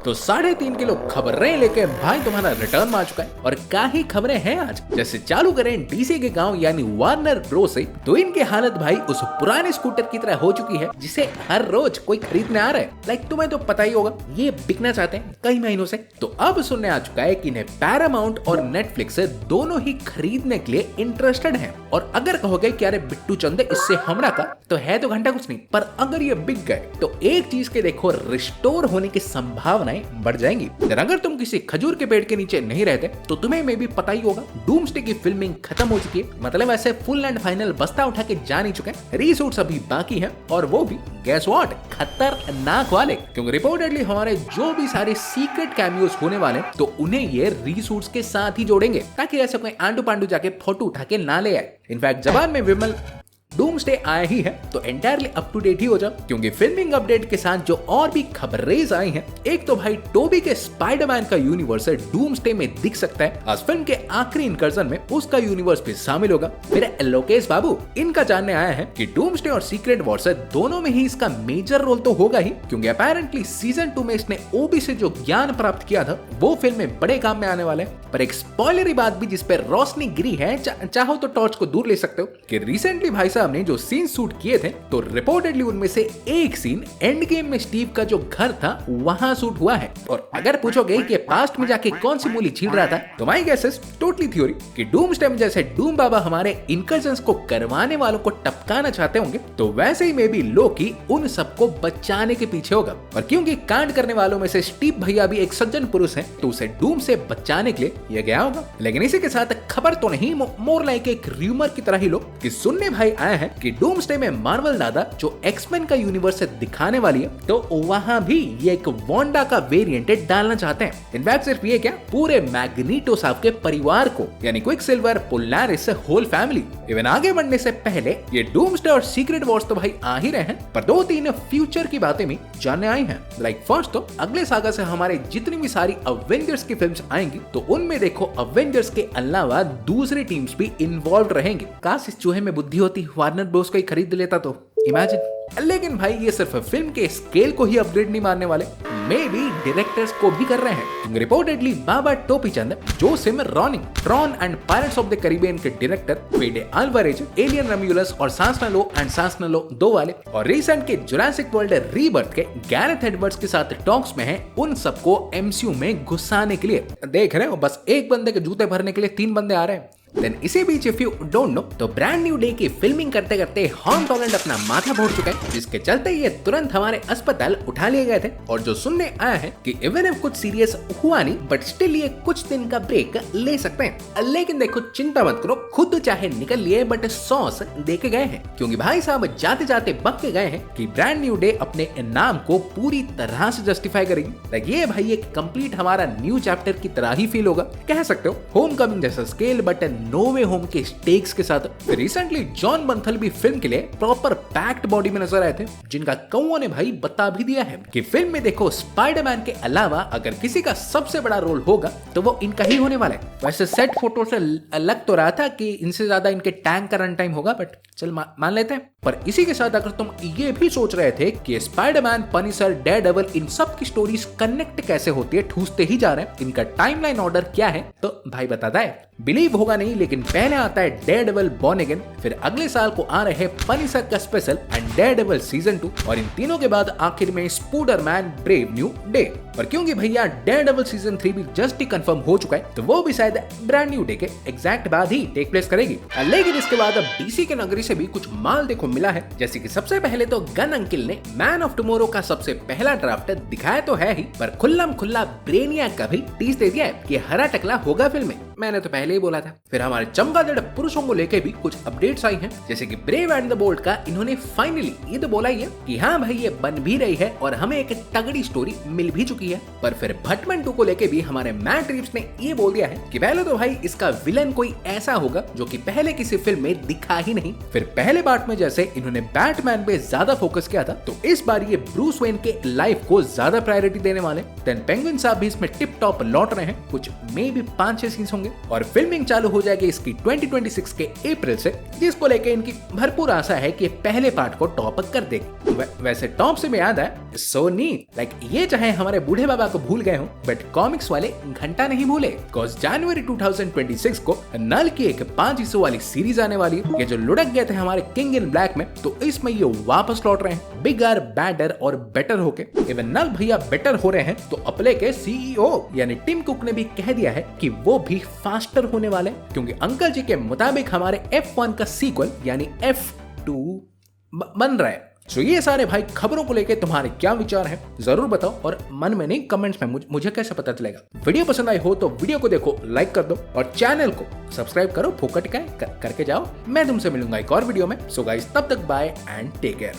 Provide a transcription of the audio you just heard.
तो 3.5 किलो खबरें लेके भाई तुम्हारा रिटर्न आ चुका है। और क्या ही खबरें हैं आज। जैसे चालू करें डीसी के गांव यानी वार्नर ब्रो से, तो इनकी हालत भाई उस पुराने स्कूटर की तरह हो चुकी है जिसे हर रोज कोई खरीदने आ रहा है। लाइक तुम्हें तो पता ही होगा, ये बिकना चाहते हैं कई महीनों से। तो अब सुनने आ चुका है कि इन्हें पैरामाउंट और नेटफ्लिक्स दोनों ही खरीदने के लिए इंटरेस्टेड है। और अगर कहोगे कि अरे बिट्टू चंदे इससे हमरा का, तो है तो घंटा कुछ नहीं, पर अगर ये बिक गए तो एक चीज के देखो रिस्टोर होने की संभावना बढ़ जाएंगी। अगर तुम किसी खजूर के पेड़ के नीचे नहीं रहते तो तुम्हें में भी पता ही होगा डूम्सडे की फिल्मिंग खत्म हो चुकी है। मतलब ऐसे फुल एंड फाइनल बस्ता उठा के जा नहीं चुके हैं। रीशूट्स अभी बाकी हैं और वो भी गैस व्हाट खतरनाक वाले। क्योंकि रिपोर्टेडली हमारे जो भी सारे सीक्रेट कैमियोस होने वाले तो उन्हें ये रीशूट्स के साथ ही जोड़ेंगे, ताकि ऐसे कोई आंडू पांडू जाके फोटो उठा के ना ले आए। इनफैक्ट जबान में विमल डूम्सडे आया ही है तो एंटायरली अप टू डेट ही हो जाओ। क्योंकि फिल्मिंग अपडेट के साथ जो और भी खबरें आई हैं, एक तो भाई टोबी के स्पाइडरमैन का यूनिवर्स डूम्सडे में दिख सकता है। आज फिल्म के आखिरी इनकर्जन में उसका यूनिवर्स भी शामिल होगा। फिर लोकेश बाबू इनका जानने आया है कि डूम्सडे और सीक्रेट वॉर्स दोनों में ही इसका मेजर रोल तो होगा ही, क्योंकि अपेरेंटली सीजन 2 में इसने ओबी से जो ज्ञान प्राप्त किया था वो फिल्म में बड़े काम में आने वाला है। पर एक स्पॉइलरी बात भी जिस पे रोशनी गिरी है, चाहो तो टॉर्च को दूर ले सकते हो, कि रिसेंटली भाई साहब ने जो सीन शूट किए थे तो रिपोर्टेडली उनमें से एक सीन एंड गेम में स्टीव का जो घर था वहां शूट हुआ है। और अगर पूछोगे कि पास्ट में जाके कौन सी मूली छीड़ रहा था, तो my guess is totally theory कि डूम्सडे में जैसे डूम बाबा हमारे इनकर्जन्स को करवाने वालों को टपकाना चाहते होंगे, तो वैसे ही में भी लोकी उन सबको बचाने के पीछे होगा। और क्योंकि कांड करने वालों में से स्टीव भैया भी एक सज्जन पुरुष है, तो उसे डूम से बचाने के लिए ये गया होगा। लेकिन इसी के साथ खबर तो नहीं, मोर लाइक एक र्यूमर की तरह ही लो कि सुनने भाई आया है कि डूम्सडे में मार्वल दादा जो एक्समैन का यूनिवर्स दिखाने वाली है, तो वहां भी ये एक वांडा का वेरिएंट डालना चाहते हैं। इनफैक्ट सिर्फ ये क्या, पूरे मैग्नीटो साहब के परिवार को, यानी Quicksilver, Polaris, whole family. Even आगे बढ़ने से पहले ये डूम्सडे और सीक्रेट वॉर्स तो भाई आ ही रहे हैं, पर 2-3 फ्यूचर की बातें भी जानने आई हैं। लाइक फर्स्ट तो अगले सागा से हमारे जितनी भी सारी अवेंजर्स की फिल्म्स आएंगी, तो उनमें देखो अवेंजर्स के अलावा दूसरी टीम्स भी इन्वॉल्व रहेंगी। काश इस चूहे में बुद्धि होती, वार्नर ब्रोस को ही खरीद लेता तो इमेजिन। लेकिन भाई ये सिर्फ फिल्म के स्केल को ही अपग्रेड नहीं मारने वाले, मे बी डायरेक्टर्स को भी कर रहे हैं। रिपोर्टेडली बाबा टोपी चंद, Joseph Ronning, Tron and Pirates of the Caribbean के director Fede Alvarez, Alien Romulus और सांसनालो एंड सांसनालो 2 वाले, और रिसेंट के जुरासिक वर्ल्ड रीबर्थ के गैरेथ एडवर्ड्स के साथ टॉक्स में हैं उन सबको एमसीयू में घुसाने के लिए। देख रहे हो, बस एक बंदे के जूते भरने के लिए 3 बंदे आ रहे हैं। देन इसी बीच इफ यू डोंट नो, तो ब्रांड न्यू डे की फिल्मिंग करते करते हॉम टॉलैंड अपना माथा फोड़ चुका है, जिसके चलते ये तुरंत हमारे अस्पताल उठा लिए गए थे। और जो सुनने आया है कि इवन इफ कुछ सीरियस हुआ नहीं, बट स्टिल ये कुछ दिन का ब्रेक ले सकते हैं। लेकिन देखो चिंता मत करो, खुद चाहे निकल लिए बट सॉस देके गए हैं। क्योंकि भाई साहब जाते जाते बक के गए हैं कि ब्रांड न्यू डे अपने नाम को पूरी तरह से जस्टिफाई करेगी। लाइक ये भाई एक कंप्लीट हमारा न्यू चैप्टर की तरह ही फील होगा, कह सकते हो होम कमिंग जैसा scale, but no way home के स्टेक्स के साथ। रिसेंटली जॉन बंथल भी फिल्म के लिए प्रॉपर पैक्ड बॉडी में नजर आए थे, जिनका कौओं ने भाई बता भी दिया है कि फिल्म में देखो स्पाइडरमैन के अलावा अगर किसी का सबसे बड़ा रोल होगा तो वो इनका ही होने वाला है। वैसे सेट फोटो से लग तो रहा था कि इनसे ज्यादा इनके टैंक का रन टाइम होगा, बट चल मान लेते हैं। पर इसी के साथ अगर तुम ये भी सोच रहे थे कि स्पाइडरमैन, पनिशर, डेयरडेविल इन सब की स्टोरीज कनेक्ट कैसे होती है, ठूसते ही जा रहे हैं, इनका टाइमलाइन ऑर्डर क्या है, तो भाई बताता है। बिलीव होगा नहीं, लेकिन पहले आता है डेयरडेविल बॉर्न अगेन, फिर अगले साल को आ रहे हैं पनिशर का स्पेशल एंड डेयरडेविल सीजन 2, और इन तीनों के बाद आखिर में स्पाइडरमैन ब्रेव न्यू डे। और क्योंकि भैया डेयरडेविल सीजन 3 भी जस्ट ही कंफर्म हो चुका है, तो वो भी शायद ब्रांड न्यू डे के एग्जैक्ट बाद ही टेक प्लेस करेगी। लेकिन इसके बाद अब डीसी के नगरी से भी कुछ माल देखो मिला है। जैसे कि सबसे पहले तो गन अंकिल ने मैन ऑफ टुमारो का सबसे पहला ड्राफ्ट दिखाया तो है ही, पर खुल्लम खुल्ला ब्रेनियाक का भी टीज दे दिया है कि हरा टकला होगा फिल्म में। मैंने तो पहले ही बोला था। फिर हमारे चमगादड़ पुरुषों को लेके भी कुछ अपडेट्स आई हैं, जैसे कि ब्रेव एंड द बोल्ड का इन्होंने फाइनली ये तो बोला ही है कि हाँ भाई ये बन भी रही है और हमें एक तगड़ी स्टोरी मिल भी चुकी है। पर फिर भटमैन 2 को लेके भी हमारे मैट रीव्स ने ये बोल दिया है कि पहले तो भाई इसका विलन कोई ऐसा होगा जो कि पहले किसी फिल्म में दिखा ही नहीं। फिर पहले पार्ट में जैसे इन्होंने बैटमैन पे ज्यादा फोकस किया था, तो इस बार ये ब्रूस वेन के लाइफ को ज्यादा प्रायोरिटी देने वाले। देन पेंगुइन साहब भी इसमें टिप टॉप लौट रहे हैं, कुछ मे भी 5-6 सीन्स होंगे, और फिल्मिंग चालू हो जाएगी इसकी 2026 के अप्रैल से, जिसको लेके इनकी भरपूर आशा है कि पहले पार्ट को टॉप कर देगी। वैसे टॉप से भी याद है सोनी लाइक ये चाहे हमारे बूढ़े बाबा को भूल गए हो बट कॉमिक्स वाले घंटा नहीं भूले। जनवरी 2026 को नल की एक 5 हिस्सों वाली सीरीज आने वाली है। ये जो लुढ़क गए थे हमारे किंग इन ब्लैक में, तो इसमें ये वापस लौट रहे हैं बिगर बैडर और बेटर होके। इवन नल भैया बेटर हो रहे हैं तो अपले के सीईओ यानी टिम कुक ने भी कह दिया है कि वो भी फास्टर होने वाले, क्योंकि अंकल जी के मुताबिक हमारे F1 का सीक्वल यानी F2 बन रहा है। तो ये सारे भाई खबरों को लेके तुम्हारे क्या विचार हैं जरूर बताओ, और मन में नहीं कमेंट्स में मुझे कैसे पता चलेगा। वीडियो पसंद आई हो तो वीडियो को देखो, लाइक कर दो और चैनल को सब्सक्राइब करो, फोकट करके जाओ। मैं तुमसे मिलूंगा एक और वीडियो में। सो गाइस तब तक बाय एंड टेक केयर।